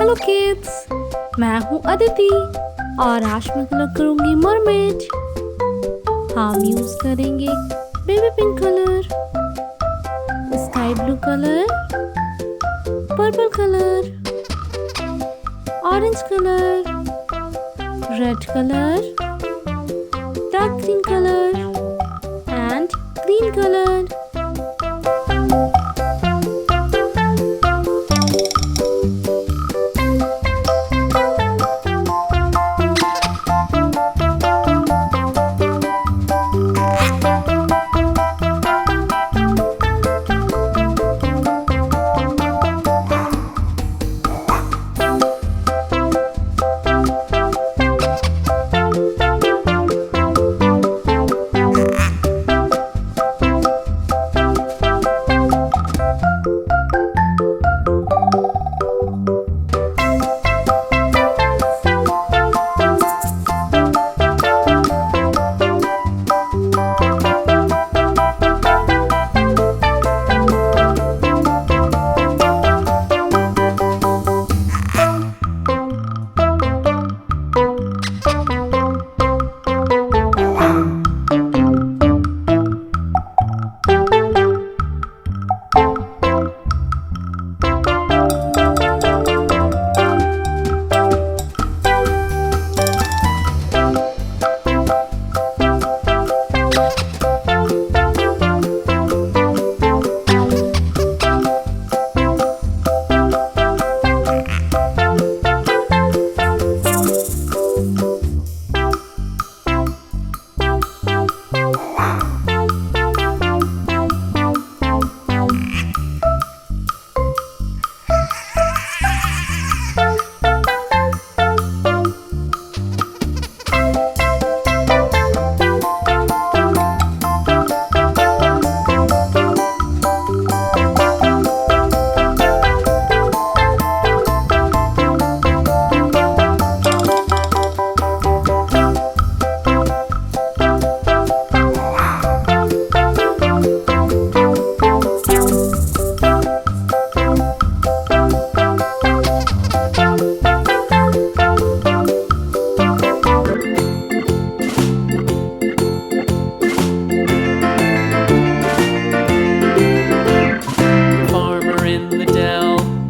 Hello kids, मैं हूँ अदिति और आज मैं कलर करूँगी मरमेड। हम यूज करेंगे baby pink colour, sky blue colour, purple colour, orange colour, red colour, dark green colour and green colour.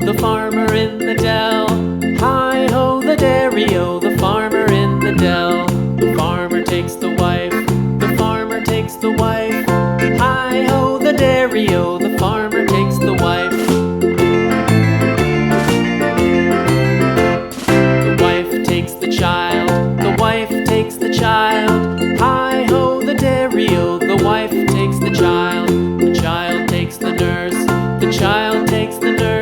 The farmer in the dell. Hi-ho the dairy-o, the farmer in the dell. The farmer takes the wife, the farmer takes the wife. Hi-ho the dairy-o, the farmer takes the wife. The wife takes the child, the wife takes the child. Hi-ho the dairy-o, the wife takes the child. The child takes the nurse, the child takes the nurse.